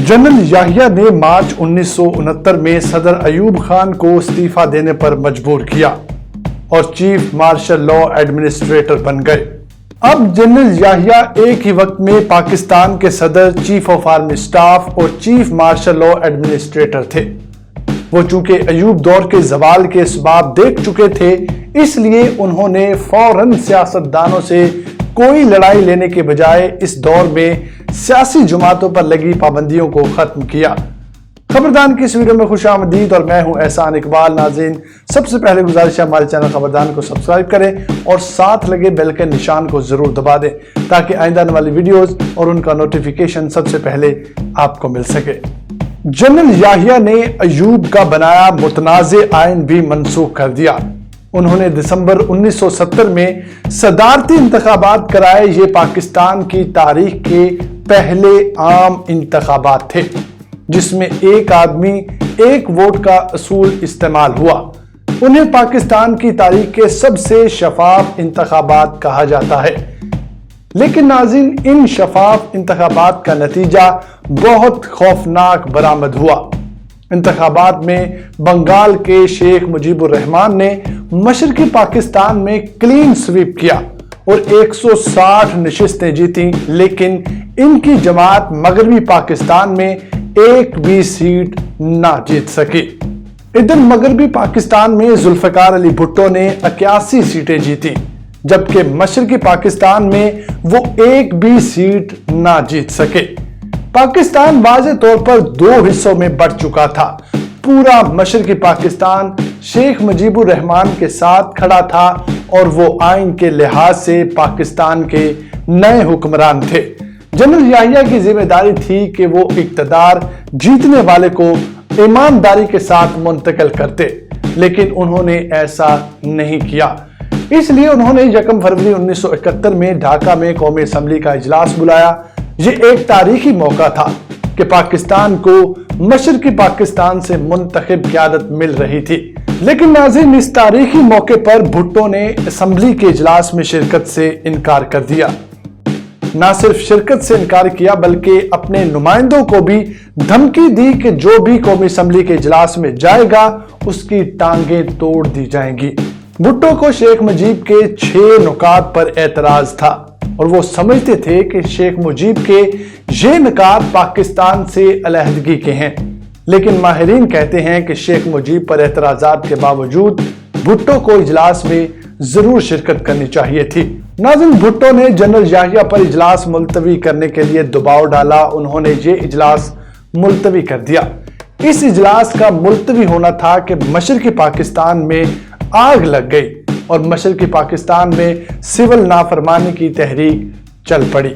General Yahya ने मार्च 1969 में सदर अयूब खान को इस्तीफा देने पर मजबूर किया और चीफ मार्शल लॉ एडमिनिस्ट्रेटर बन गए। अब जनरल याहिया एक ही वक्त में पाकिस्तान के सदर, चीफ ऑफ आर्मी स्टाफ और चीफ मार्शल लॉ एडमिनिस्ट्रेटर थे। वो चूंकि अयूब दौर के जवाल के असबाब देख चुके थे, इसलिए उन्होंने फौरन सियासतदानों से कोई लड़ाई लेने के बजाय इस दौर में सियासी जमातों पर लगी पाबंदियों को खत्म किया। खबरदान की इस वीडियो में खुशामदीद और मैं हूं एहसान इकबाल। नाज़रीन, सबसे पहले गुजारिश है हमारे चैनल खबरदान को सब्सक्राइब करें और साथ लगे बेल के निशान को जरूर दबा दें ताकि आइंदा आने वाली वीडियोस और उनका नोटिफिकेशन सबसे पहले आपको मिल सके। जनरल याहिया ने अयूब का बनाया मुतनाज़े आइन भी मनसूख कर दिया। उन्होंने दिसंबर 1970 में सदारती इंतखाबात कराए। ये पाकिस्तान की तारीख के पहले आम इंतखाबात थे जिसमें एक आदमी एक वोट का असूल इस्तेमाल हुआ। उन्हें पाकिस्तान की तारीख के सबसे शफाफ इंतखाबात कहा जाता है। लेकिन नाज़रीन, इन शफाफ इंतखाबात का नतीजा बहुत खौफनाक बरामद हुआ। इंतखाबात में बंगाल के शेख मुजीबुर रहमान ने मशरकी पाकिस्तान में क्लीन स्वीप किया और 160 नशिस्तें जीती, लेकिन इनकी जमात मगरबी पाकिस्तान में एक भी सीट ना जीत सकी। इधर मगरबी पाकिस्तान में जुल्फकार अली भुट्टो ने 81 सीटें जीती, जबकि मशरकी पाकिस्तान में वो एक भी सीट ना जीत सके। पाकिस्तान वाज़े तौर पर दो हिस्सों में बढ़ चुका था। पूरा मशरकी पाकिस्तान शेख मुजीबुर रहमान के साथ खड़ा था और वो आइन के लिहाज से पाकिस्तान के नए हुक्मरान थे। जनरल याहिया की जिम्मेदारी थी कि वो इक्तदार जीतने वाले को ईमानदारी के साथ मुंतकिल करते, लेकिन उन्होंने ऐसा नहीं किया। इसलिए उन्होंने 1 फरवरी 1971 में ढाका में कौमी असम्बली का इजलास बुलाया। ये एक तारीखी मौका था कि पाकिस्तान को मशरकी पाकिस्तान से मुंतखब क़यादत मिल रही थी। लेकिन नाज़रीन, इस तारीखी मौके पर भुट्टो ने असम्बली के इजलास में शिरकत से इनकार कर दिया। ना सिर्फ शिरकत से इनकार किया बल्कि अपने नुमाइंदों को भी धमकी दी कि जो भी कौमी असम्बली के इजलास में जाएगा उसकी टांगें तोड़ दी जाएंगी। भुट्टो को शेख मुजीब के 6 नुकात पर एतराज था और वो समझते थे कि शेख मुजीब के ये नुकात पाकिस्तान से अलहदगी के हैं। लेकिन माहिरीन कहते हैं कि शेख मुजीब पर एतराजात के बावजूद भुट्टो को इजलास में जरूर शिरकत करनी चाहिए थी। नाज़रीन, भुट्टो ने जनरल याहिया पर इजलास मुलतवी करने के लिए दबाव डाला। उन्होंने ये इजलास मुलतवी कर दिया। इस इजलास का मुलतवी होना था कि मशरकी पाकिस्तान में आग लग गई और मशरकी पाकिस्तान में सिविल नाफरमानी की तहरीक चल पड़ी।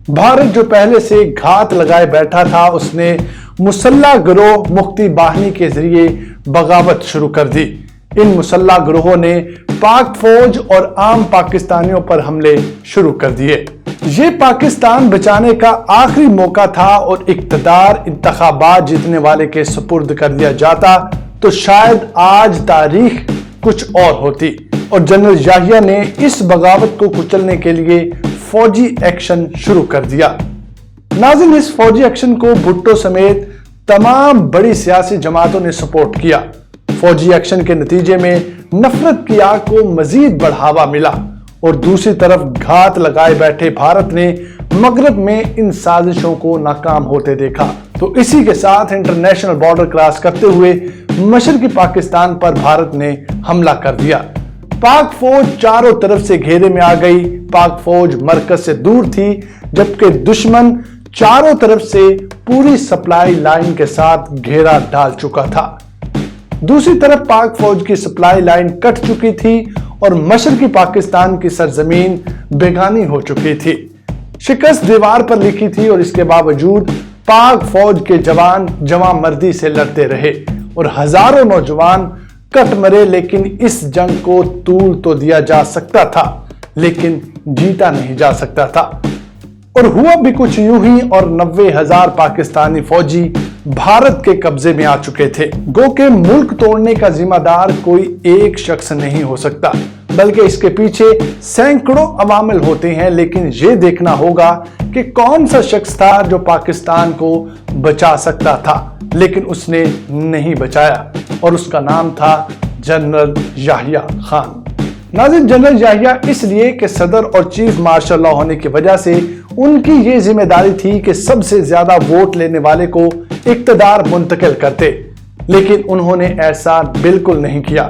भारत जो पहले से घात लगाए बैठा था, उसने मुसल्ला गिरोह मुक्ति बाहिनी के जरिए बगावत शुरू कर दी। इन मुसल्ला गिरोहों ने पाक फौज और आम पाकिस्तानियों पर हमले शुरू कर दिए। ये पाकिस्तान बचाने का आखिरी मौका था और इक्तदार इंतखाबात जीतने वाले के सुपुर्द कर दिया जाता तो शायद आज तारीख कुछ और होती। और जनरल याहिया ने इस बगावत को कुचलने के लिए फौजी एक्शन शुरू कर दिया। नाज़रीन, इस फौजी एक्शन को भुट्टो समेत तमाम बड़ी सियासी जमातों ने सपोर्ट किया। फौजी एक्शन के नतीजे में नफरत की आग को मजीद बढ़ावा मिला और दूसरी तरफ घात लगाए बैठे भारत ने मगरब में इन साजिशों को नाकाम होते देखा। तो इसी के साथ इंटरनेशनल बॉर्डर क्रॉस करते हुए मशरकी पाकिस्तान पर भारत ने हमला कर दिया। पाक फौज चारों तरफ से घेरे में आ गई। पाक फौज मरकज से दूर थी, जबकि दुश्मन चारों तरफ से पूरी सप्लाई लाइन के साथ घेरा डाल चुका था। दूसरी तरफ पाक फौज की सप्लाई लाइन कट चुकी थी और मशरकी पाकिस्तान की सरजमीन बेगानी हो चुकी थी। शिकस्त दीवार पर लिखी थी और इसके बावजूद पाक फौज के जवान जवां मर्दी से लड़ते रहे और हजारों नौजवान कट मरे। लेकिन इस जंग को तूल तो दिया जा सकता था, लेकिन जीता नहीं जा सकता था। और हुआ भी कुछ यूं ही और 90,000 पाकिस्तानी फौजी भारत के कब्जे में आ चुके थे। गो के मुल्क तोड़ने का जिम्मेदार कोई एक शख्स नहीं हो सकता, बल्कि इसके पीछे सैकड़ों अवामिल होते हैं। लेकिन ये देखना होगा کہ کون سا شخص تھا جو پاکستان کو بچا سکتا تھا، لیکن اس نے نہیں بچایا، اور اس کا نام تھا جنرل یحییٰ خان۔ ناظرین، جنرل یحییٰ اس لیے کہ صدر اور چیف مارشل لا ہونے کی وجہ سے ان کی یہ ذمہ داری تھی کہ سب سے زیادہ ووٹ لینے والے کو اقتدار منتقل کرتے، لیکن انہوں نے ایسا بالکل نہیں کیا۔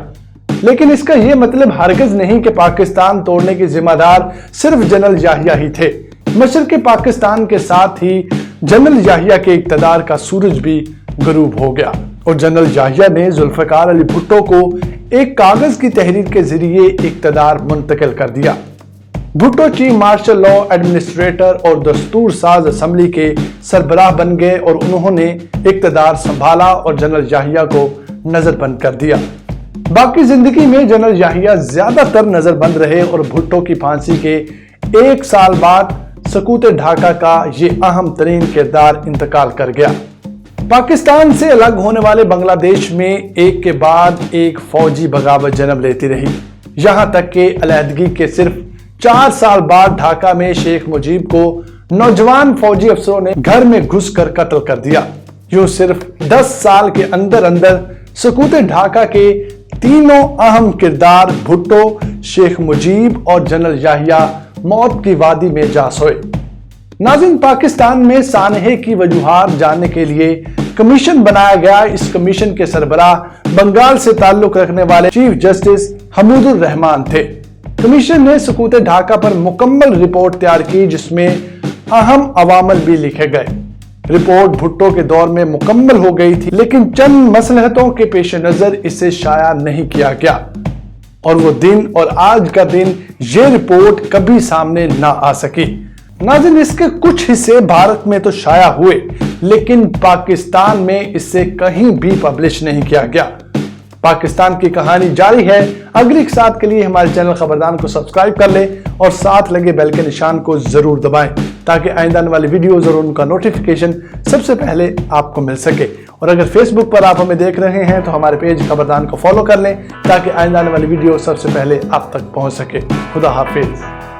لیکن اس کا یہ مطلب ہرگز نہیں کہ پاکستان توڑنے کے ذمہ دار صرف جنرل یحییٰ ہی تھے۔ مشرق پاکستان کے ساتھ ہی جنرل یحییٰ کے اقتدار کا سورج بھی غروب ہو گیا، اور جنرل یحییٰ نے ذوالفقار علی بھٹو کو ایک کاغذ کی تحریر کے ذریعے اقتدار منتقل کر دیا۔ Bhutto chief martial law administrator اور دستور ساز اسمبلی کے سربراہ بن گئے، اور انہوں نے اقتدار سنبھالا اور جنرل یحییٰ کو نظر بند کر دیا۔ باقی زندگی میں جنرل یحییٰ زیادہ تر نظر بند رہے، اور بھٹو کی پھانسی کے 1 سال بعد سقوط ڈھاکہ کا یہ اہم ترین کردار انتقال کر گیا۔ پاکستان سے الگ ہونے والے بنگلہ دیش میں ایک کے بعد ایک فوجی بغاوت جنم لیتی رہی، یہاں تک کہ علیحدگی کے صرف 4 سال بعد ڈھاکہ میں شیخ مجیب کو نوجوان فوجی افسروں نے گھر میں گھس کر قتل کر دیا۔ یوں صرف 10 سال کے اندر سقوط ڈھاکہ کے تینوں اہم کردار بھٹو، شیخ مجیب اور جنرل یحییٰ موت کی وادی میں جا سوئے۔ ناظرین، پاکستان میں سانحے کی وجوہات جاننے کے لیے کمیشن بنایا گیا۔ اس کمیشن کے سربراہ بنگال سے تعلق رکھنے والے چیف جسٹس حمود الرحمان تھے۔ کمیشن نے سقوط ڈھاکہ پر مکمل رپورٹ تیار کی، جس میں اہم عوامل بھی لکھے گئے۔ رپورٹ بھٹو کے دور میں مکمل ہو گئی تھی، لیکن چند مصلحتوں کے پیش نظر اسے شائع نہیں کیا گیا، اور وہ دن اور آج کا دن یہ رپورٹ کبھی سامنے نہ آ سکی۔ ناظرین، اس کے کچھ حصے بھارت میں تو شائع ہوئے، لیکن پاکستان میں اس سے کہیں بھی پبلش نہیں کیا گیا۔ پاکستان کی کہانی جاری ہے۔ اگلی ساتھ کے لیے ہمارے چینل خبردان کو سبسکرائب کر لیں اور ساتھ لگے بیل کے نشان کو ضرور دبائیں، تاکہ آئندہ آنے والی ویڈیوز اور ان کا نوٹیفیکیشن سب سے پہلے آپ کو مل سکے۔ اور اگر فیس بک پر آپ ہمیں دیکھ رہے ہیں تو ہمارے پیج خبردان کو فالو کر لیں، تاکہ آئندہ آنے والی ویڈیو سب سے پہلے آپ تک پہنچ سکے۔ خدا حافظ۔